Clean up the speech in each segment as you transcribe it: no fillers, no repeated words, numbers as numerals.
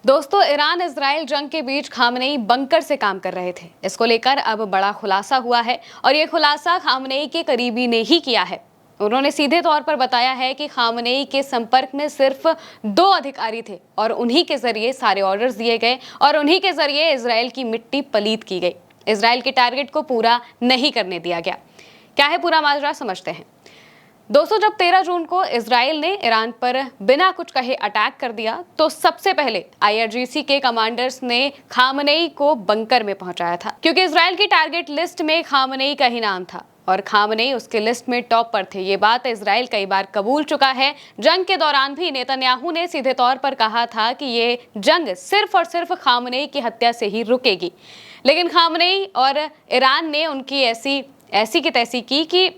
दोस्तों, Iran Israel जंग के बीच खामनेई बंकर से काम कर रहे थे। इसको लेकर अब बड़ा खुलासा हुआ है और ये खुलासा खामनेई के करीबी ने ही किया है। उन्होंने सीधे तौर पर बताया है कि खामनेई के संपर्क में सिर्फ 2 अधिकारी थे और उन्हीं के जरिए सारे ऑर्डर्स दिए गए और उन्हीं के जरिए इजराइल की मिट्टी पलीत की गई। इजराइल के टारगेट को पूरा नहीं करने दिया गया। क्या है पूरा माजरा, समझते हैं। दोस्तों, जब 13 जून को इजराइल ने ईरान पर बिना कुछ कहे अटैक कर दिया तो सबसे पहले आईआरजीसी के कमांडर्स ने खामनेई को बंकर में पहुंचाया था, क्योंकि इजराइल की टारगेट लिस्ट में खामनेई का ही नाम था और खामनेई उसके लिस्ट में टॉप पर थे। ये बात इजराइल कई बार कबूल चुका है। जंग के दौरान भी नेतन्याहू ने सीधे तौर पर कहा था कि ये जंग सिर्फ और सिर्फ खामनेई की हत्या से ही रुकेगी, लेकिन खामनेई और ईरान ने उनकी ऐसी की तैसी की कि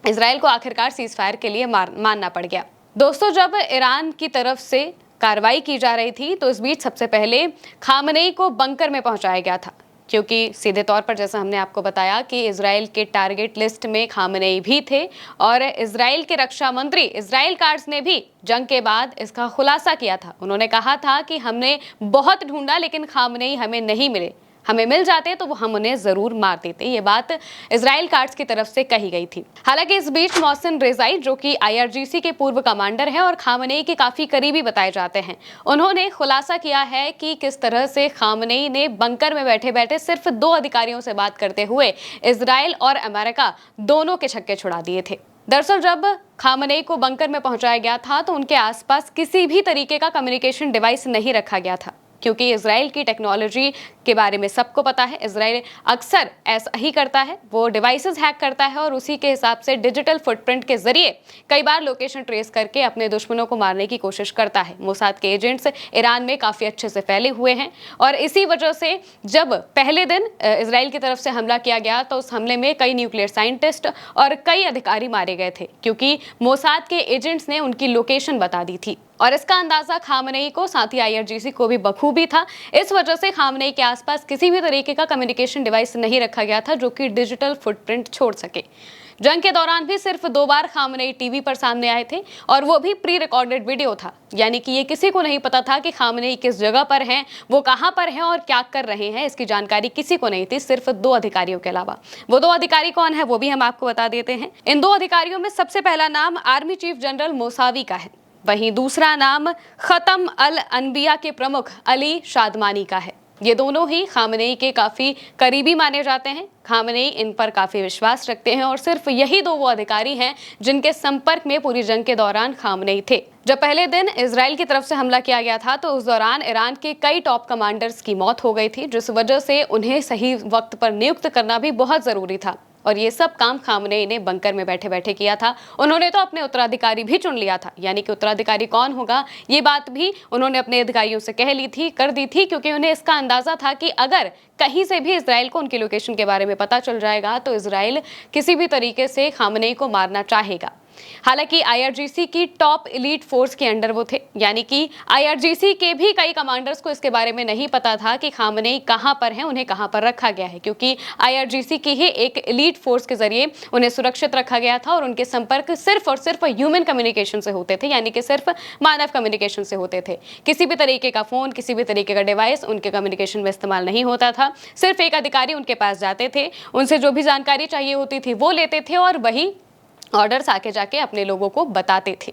इजराइल को आखिरकार सीज फायर के लिए मानना पड़ गया। दोस्तों, जब ईरान की तरफ से कार्रवाई की जा रही थी तो इस बीच सबसे पहले खामनेई को बंकर में पहुंचाया गया था, क्योंकि सीधे तौर पर जैसा हमने आपको बताया कि इजराइल के टारगेट लिस्ट में खामनेई भी थे और इजराइल के रक्षा मंत्री इजराइल कार्ड्स ने भी जंग के बाद इसका खुलासा किया था। उन्होंने कहा था कि हमने बहुत ढूंढा लेकिन खामनेई हमें नहीं मिले, हमें मिल जाते तो हम उन्हें जरूर मार देते। ये बात इजराइल कार्ड्स की तरफ से कही गई थी। हालांकि इस बीच मोहसिन रेजाई, जो कि आईआरजीसी के पूर्व कमांडर हैं और खामनेई के काफी करीबी बताए जाते हैं, उन्होंने खुलासा किया है कि किस तरह से खामनेई ने बंकर में बैठे बैठे सिर्फ 2 अधिकारियों से बात करते हुए इजराइल और अमेरिका दोनों के छक्के छुड़ा दिए थे। दरअसल जब खामनेई को बंकर में पहुंचाया गया था तो उनके आसपास किसी भी तरीके का कम्युनिकेशन डिवाइस नहीं रखा गया था, क्योंकि इजराइल की टेक्नोलॉजी के बारे में सबको पता है। इजराइल अक्सर ऐसा ही करता है, वो डिवाइसेस हैक करता है और उसी के हिसाब से डिजिटल फुटप्रिंट के जरिए कई बार लोकेशन ट्रेस करके अपने दुश्मनों को मारने की कोशिश करता है। मोसाद के एजेंट्स ईरान में काफ़ी अच्छे से फैले हुए हैं और इसी वजह से जब पहले दिन इजराइल की तरफ से हमला किया गया तो उस हमले में कई न्यूक्लियर साइंटिस्ट और कई अधिकारी मारे गए थे, क्योंकि मोसाद के एजेंट्स ने उनकी लोकेशन बता दी थी और इसका अंदाजा खामनेई को, साथ ही आईआरजीसी को भी बखूबी था। इस वजह से खामनेई के आसपास किसी भी तरीके का कम्युनिकेशन डिवाइस नहीं रखा गया था जो कि डिजिटल फुटप्रिंट छोड़ सके। जंग के दौरान भी सिर्फ 2 बार खामनेई टीवी पर सामने आए थे और वो भी प्री रिकॉर्डेड वीडियो था, यानी कि ये किसी को नहीं पता था कि खामनेई किस जगह पर हैं, वो कहां पर हैं और क्या कर रहे हैं। इसकी जानकारी किसी को नहीं थी, सिर्फ 2 अधिकारियों के अलावा। वो 2 अधिकारी कौन है वो भी हम आपको बता देते हैं। इन 2 अधिकारियों में सबसे पहला नाम आर्मी चीफ जनरल मोसावी का है, वहीं दूसरा नाम खत्म अल अनबिया के प्रमुख अली शादमानी का है। ये दोनों ही खामनेई के काफी करीबी माने जाते हैं। खामनेई इन पर काफी विश्वास रखते हैं और सिर्फ यही 2 वो अधिकारी हैं जिनके संपर्क में पूरी जंग के दौरान खामनेई थे। जब पहले दिन इजराइल की तरफ से हमला किया गया था तो उस दौरान ईरान के कई टॉप कमांडर्स की मौत हो गई थी, जिस वजह से उन्हें सही वक्त पर नियुक्त करना भी बहुत जरूरी था और ये सब काम खामनेई ने बंकर में बैठे बैठे किया था। उन्होंने तो अपने उत्तराधिकारी भी चुन लिया था, यानी कि उत्तराधिकारी कौन होगा ये बात भी उन्होंने अपने अधिकारियों से कर दी थी, क्योंकि उन्हें इसका अंदाजा था कि अगर कहीं से भी इजराइल को उनकी लोकेशन के बारे में पता चल जाएगा तो इजराइल किसी भी तरीके से खामनेई को मारना चाहेगा। हालांकि आईआरजीसी की टॉप एलीट फोर्स के अंडर वो थे, यानी कि आईआरजीसी के भी कई कमांडर्स को इसके बारे में नहीं पता था कि खामनेई कहां पर हैं, उन्हें कहां पर रखा गया है, क्योंकि आईआरजीसी की ही एक एलीट फोर्स के जरिए उन्हें सुरक्षित रखा गया था और उनके संपर्क सिर्फ और सिर्फ ह्यूमन कम्युनिकेशन से होते थे, यानी कि सिर्फ मानव कम्युनिकेशन से होते थे। किसी भी तरीके का फोन, किसी भी तरीके का डिवाइस उनके कम्युनिकेशन में इस्तेमाल नहीं होता था। सिर्फ एक अधिकारी उनके पास जाते थे, उनसे जो भी जानकारी चाहिए होती थी वो लेते थे और वही ऑर्डर्स आके जाके अपने लोगों को बताते थे।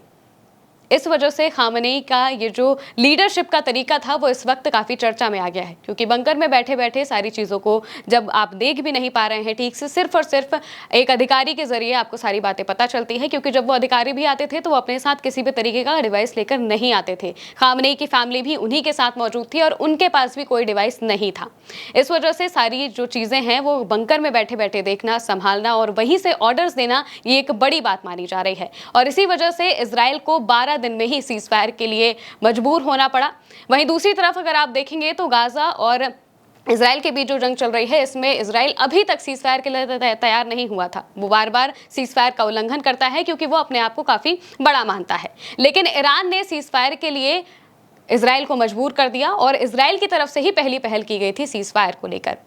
इस वजह से खामनेई का ये जो लीडरशिप का तरीका था वो इस वक्त काफ़ी चर्चा में आ गया है, क्योंकि बंकर में बैठे बैठे सारी चीज़ों को जब आप देख भी नहीं पा रहे हैं ठीक से, सिर्फ और सिर्फ एक अधिकारी के जरिए आपको सारी बातें पता चलती है। क्योंकि जब वो अधिकारी भी आते थे तो वो अपने साथ किसी भी तरीके का डिवाइस लेकर नहीं आते थे। खामनेई की फैमिली भी उन्हीं के साथ मौजूद थी और उनके पास भी कोई डिवाइस नहीं था। इस वजह से सारी जो चीज़ें हैं वो बंकर में बैठे बैठे देखना, संभालना और वहीं से ऑर्डर्स देना, ये एक बड़ी बात मानी जा रही है और इसी वजह से इजराइल को 12 दिन में ही सीज फायर के लिए मजबूर होना पड़ा। वहीं दूसरी तरफ अगर आप देखेंगे तो गाजा और इजराइल के बीच जो जंग चल रही है इसमें इजराइल अभी तक सीज फायर के लिए तैयार नहीं हुआ था। वो बार बार सीज फायर का उल्लंघन करता है क्योंकि वो अपने आप को काफी बड़ा मानता है, लेकिन ईरान ने सीज फायर के लिए इजराइल को मजबूर कर दिया और इजराइल की तरफ से ही पहली पहल की गई थी सीज फायर को लेकर।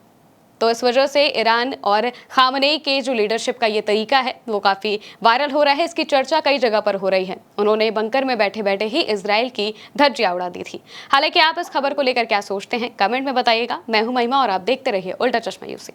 तो इस वजह से ईरान और खामनेई के जो लीडरशिप का ये तरीका है वो काफ़ी वायरल हो रहा है। इसकी चर्चा कई जगह पर हो रही है। उन्होंने बंकर में बैठे बैठे ही इजराइल की धज्जियां उड़ा दी थी। हालांकि आप इस खबर को लेकर क्या सोचते हैं, कमेंट में बताइएगा। मैं हूं महिमा और आप देखते रहिए उल्टा चश्मा यूसी।